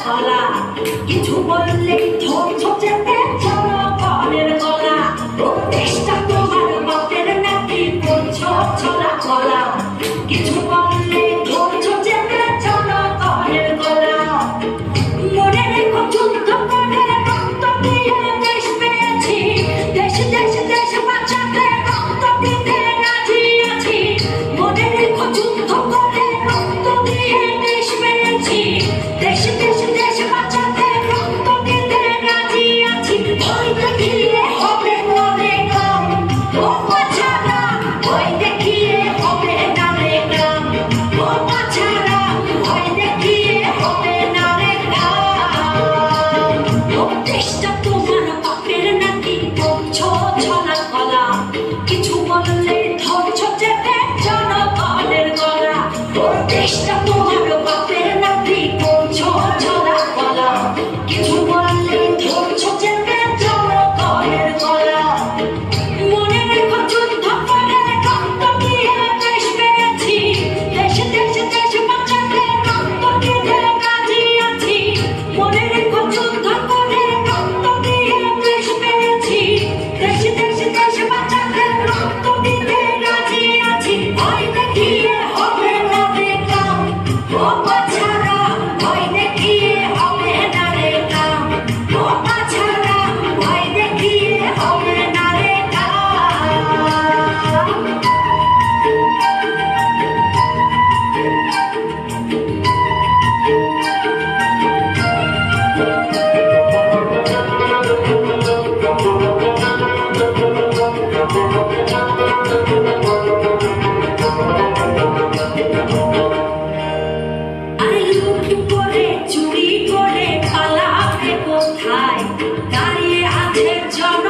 কলা কিছু বললেই ধৈর্য চেপে জনগণের গলা ও দেশটা তোমার বাপের নাকি বলছো ছলা কলা কিছু বললেই ধৈর্য চেপে জনগণের গলা মনে রেখো যুদ্ধ করে রক্ত দিয়ে দেশ পেয়েছি দেশ দেশ দেশ বাঁচাতে রক্ত দিতে রাজি আছি মনে রেখো যুদ্ধ করে রক্ত দিয়ে দেশ পেয়েছি দেশ দেশ দেশ বাঁচাতে রক্ত দিতে রাজি আছি ওই দেখিয়ে হবে মনে কাম ও বাছারা ওই দেখিয়ে হবে না রে কাম ও বাছারা ওই দেখিয়ে হবে না রে কাম ও দেশটা তোমার বাপের নাকি বলছো ছলা কলা কিছু বললে ধৈর্য চেপে জনগণের গলা ও দেশটা তোমার বাপের নাকি বলছো ছলা কলা কিছু বললে ধৈর্য চেপে জনগণের গলা মনে রেখো যুদ্ধ করে রক্ত দিয়ে দেশ পেয়েছি দেশ দেশ দেশ বাঁচাতে রক্ত দিতে রাজি আছি মনে রেখো যুদ্ধ করে রক্ত দিয়ে দেশ পেয়েছি দেশ দেশ দেশ বাঁচাতে রক্ত দিতে রাজি আছি ভয় দেখিয়ে হবে না রে কাম ও বাছারা ভয় দেখিয়ে হবে না রে কাম ও বাছারা ভয় দেখিয়ে হবে না রে কাম আরে লুট করে চুরি করে পালাবে কোথায় দাঁড়িয়ে আছে জন